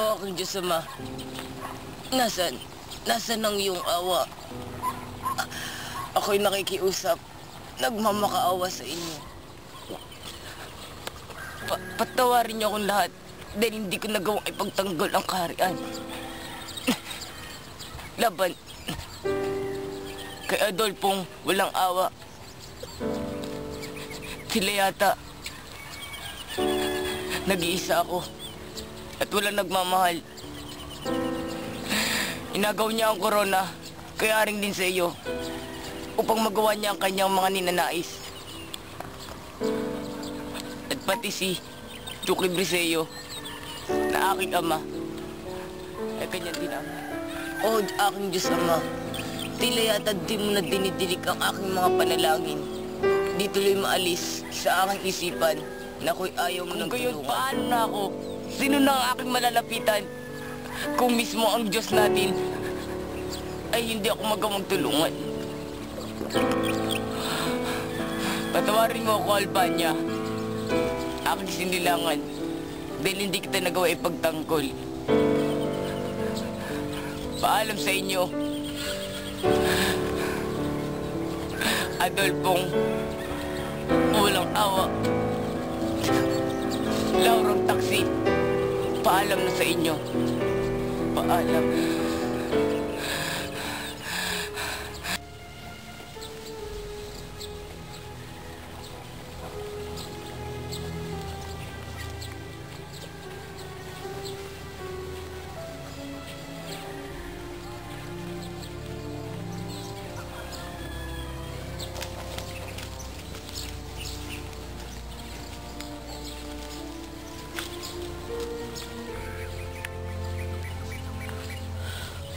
O aking Diyos Ama, nasan ang iyong awa? Ako'y nakikiusap, nagmamakaawa sa inyo. Patawarin niyo akong lahat dahil hindi ko nagawang ipagtanggol ang kaharian. Laban kay Adolfong walang awa. Sila yata nag-iisa ako at walang nagmamahal. Inagaw niya ang korona, kaya rin din sa iyo, upang magawa niya ang kanyang mga ninanais. At pati si Duque Briseño, na aking ama, ay kanyang din ama. O aking Diyos Ama, tila yata di mo na dinidilig ang aking mga panalangin. Di tuloy maalis sa aking isipan na ako'y ayaw mo ng tulungan. Kung gayon, paano na ako? Sino na ang aking malalapitan? Kung mismo ang Diyos natin ay hindi ako magawang tulungan. Patawarin mo ako, Albania. Aking sinilangan dahil hindi kita nagawa ipagtangkol. Paalam sa inyo, Adolfong walang awa. Laurang taksi, paalam na sa inyo. Paalam.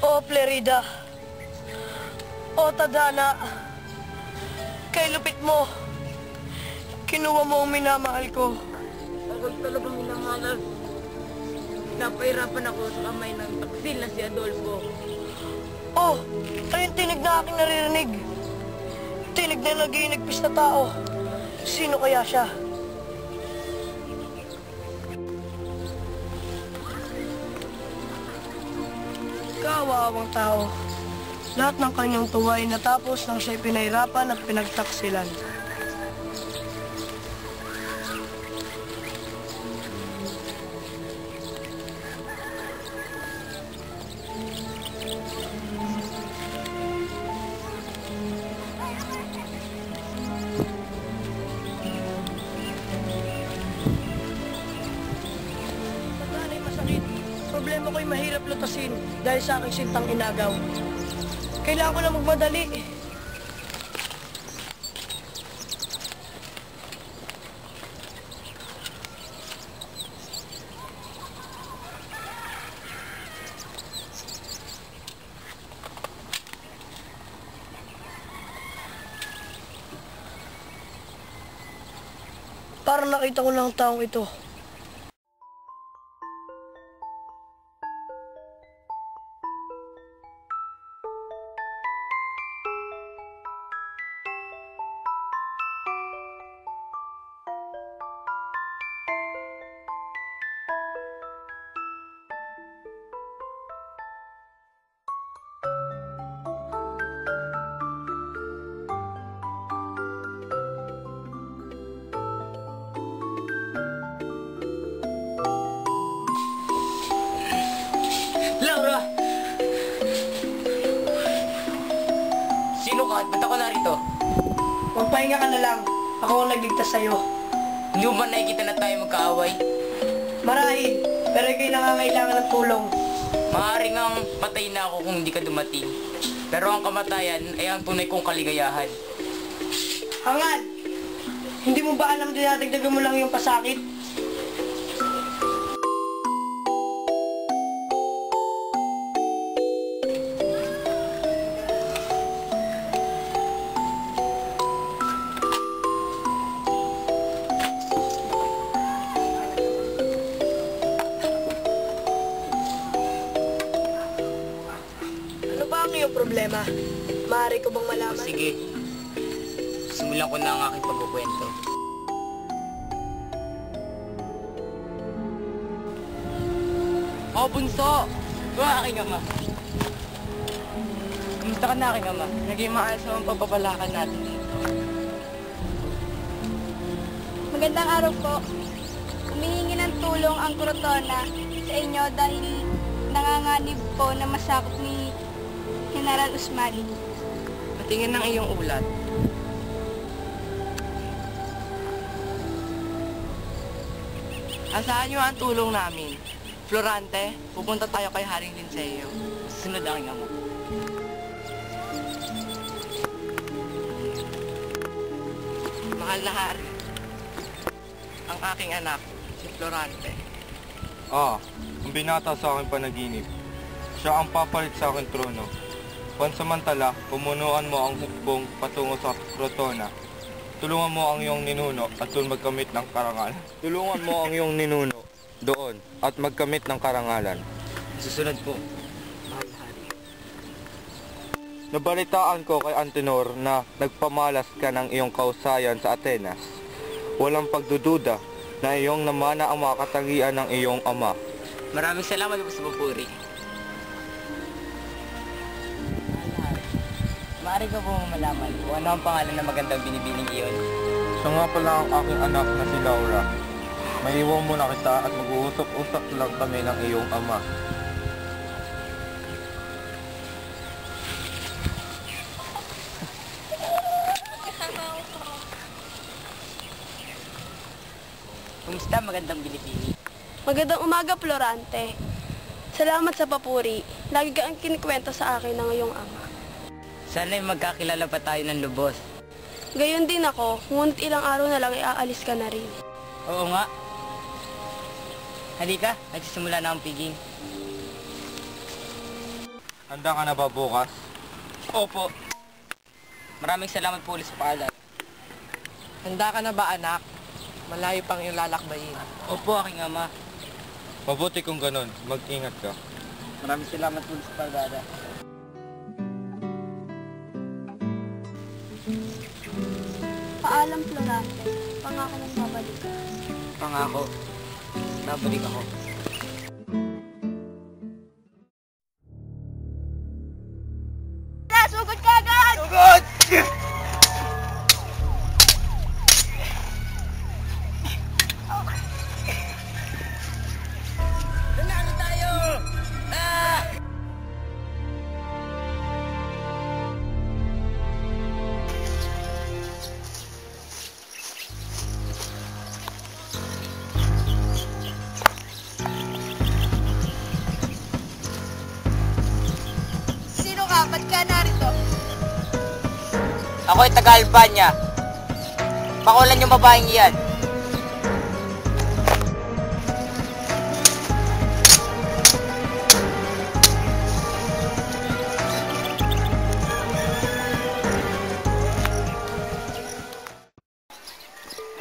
O Plerida, o Tadhana, kay lupit mo, kinuha mo ang minamahal ko. Ako'y talagang minamahal. Napahirapan ako sa kamay ng taksil na si Adolfo. Oh, ayun tinig na aking naririnig. Tinig na nag-iinigpis na tao. Sino kaya siya? Kawaawang tao. Lahat ng kanyang tuwa ay natapos nang siya'y pinahirapan at pinagtaksilan. Pagkanay masakit, problema ko'y mahirap lutasin dahil sa aking sintang inagaw. Kailangan ko na magmadali. Parang nakita ko lang ang taong ito. Laura! Sino ka at ba't ako narito? Magpahinga ka na lang. Ako ang nagligtas sa'yo. Hindi mo ba nakikita na tayo magkaaway? Marahil, pero ikaw'y nangangailangan ng tulong. Maaaring ang patay na ako kung hindi ka dumating. Pero ang kamatayan ay ang tunay kong kaligayahan. Hangad! Hindi mo ba alam dinadagdagan mo lang yung pasakit? Ano ba ang iyong problema? Maaari ko bang malaman? Sige, simulan ko na ang aking pagkukwento. O ako, bunso. Aking ama. Kamusta ka na, aking ama? Naging maayos naman pagpapalakan natin dito. Magandang araw po. Humihingi ng tulong ang Crotona sa inyo dahil nanganganib po na masakop ni General Usman. Patingin ng iyong ulat. Asahan niyo ang tulong namin. Florante, pupunta tayo kay Haring Linceo. Sunod ang aking ama. Mahal na hari, ang aking anak, si Florante. Ang binata sa aking panaginip. Siya ang papalit sa aking trono. Pansamantala, pumunuan mo ang hukbong patungo sa Crotona. Tulungan mo ang iyong ninuno at doon magkamit ng karangalan. Tulungan mo ang iyong ninuno doon at magkamit ng karangalan. Susunod po, mahal na hari. Nabalitaan ko kay Antenor na nagpamalas ka ng iyong kausayan sa Atenas. Walang pagdududa na iyong namana ang mga katangian ng iyong ama. Maraming salamat po sa papuri. Maaari ka po malaman kung ano ang pangalan ng magandang binibining iyon. Siya nga pala ang aking anak na si Laura. Maiwan mo na kita at mag-uusap-usap lang kami ng iyong ama. Kumusta magandang binibini? Magandang umaga, Florante. Salamat sa papuri. Lagi ka ang kinikwento sa akin ng iyong ama. Sana'y magkakilala pa tayo ng lubos. Gayon din ako, ngunit ilang araw na lang iaalis ka na rin. Oo nga. Halika, nagsisimula na ang piging. Handa ka na ba bukas? Opo. Maraming salamat po ulit sa paalala. Handa ka na ba, anak? Malayo pang iyong lalakbayin. Opo, aking ama. Mabuti kung ganun. Mag-ingat ka. Maraming salamat po ulit sa paalala. Paalam, Florante. Pangako mong babalik ka. Pangako. Nabalik ako. Sugod ka agad! Sugod! Nanalo tayo! Sino ka? Ba't ka narito? Ako'y taga-Albania. Pakulan yung babaeng iyan.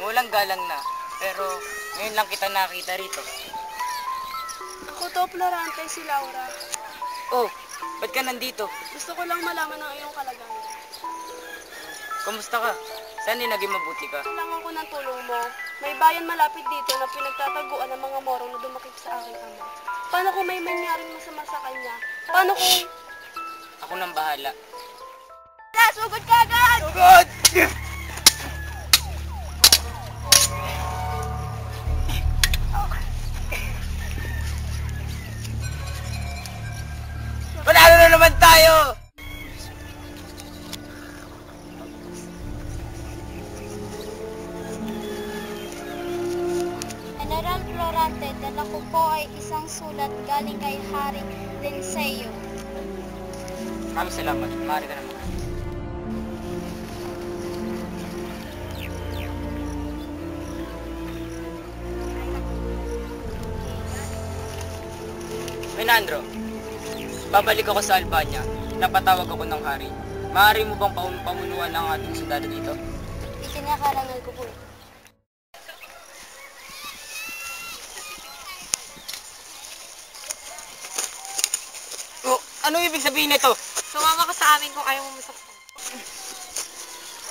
Mulang galang na, pero ngayon lang kita nakita rito. Ako to, Florante, si Laura. Oh, ba't ka nandito? Gusto ko lang malaman ang iyong kalagayan. Kamusta ka? Saan naging mabuti ka? Kailangan ko ng tulong mo. May bayan malapit dito na pinagtataguan ng mga morong na dumakip sa aking ama. Paano kung may mangyaring masama sa kanya? Paano kung... Ako nang bahala. Sugod ka agad! Sugod! Panalo na naman tayo! General Florante, dala ko po ay isang sulat galing kay Haring Linceo. Maraming salamat. Maaari ka naman. Menandro, babalik ako sa Albania. Napatawag ako ng hari. Maaari mo bang pamunuan ng ating sundalo dito? Ikinakarangal ko po. Oh, ano ibig sabihin nito? Sumama ka sa amin kung ayaw mo masaktan.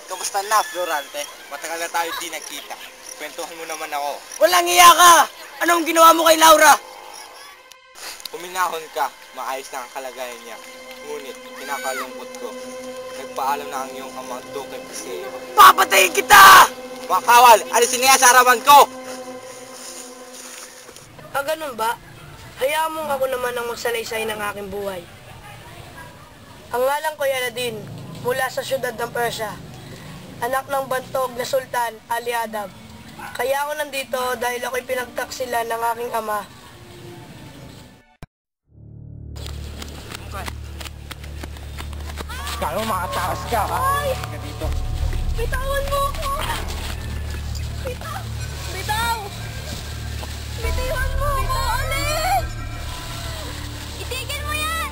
Kamusta na, Florante? Matagal na tayo di nagkita. Kwentuhan mo naman ako. Walang iya ka! Anong ginawa mo kay Laura? Huminahon ka, maayos na ang kalagayan niya. Ngunit, kinakalungkot ko. Nagpaalam na ang iyong ama Duque Briseño. Papatayin kita! Mga kawal, alisin niya sa harapan ko! Ganun ba? Hayaan mong ako naman ang magsalaysay ng aking buhay. Ang ngalan ko Yaladin, mula sa siyudad ng Persia. Anak ng bantog na Sultan Ali Adab. Kaya ako nandito dahil ako'y pinagtaksilan ng aking ama. Kaya mo makatakas ka, ha? Ka dito. Bitawan mo ako! Bitaw! Bitaw! Bitiwan mo ako! Alis! Itigil mo yan!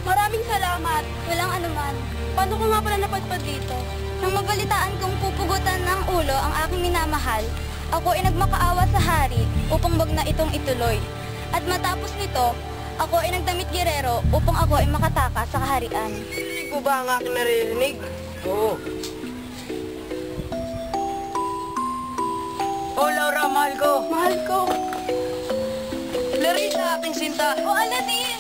Maraming salamat. Walang anuman. Paano ko nga pala napadpad dito? Nang mabalitaan kong pupugutan ng ulo ang aking minamahal, ako ay nagmakaawa sa hari upang wag na itong ituloy. At matapos nito, ako ay nagdamit girero upang ako ay makatakas sa kaharian. Hindi ko ba ang aking naririnig? Oo. Oh, Laura, mahal ko. Mahal ko. Larissa, aking sinta. O Aladin!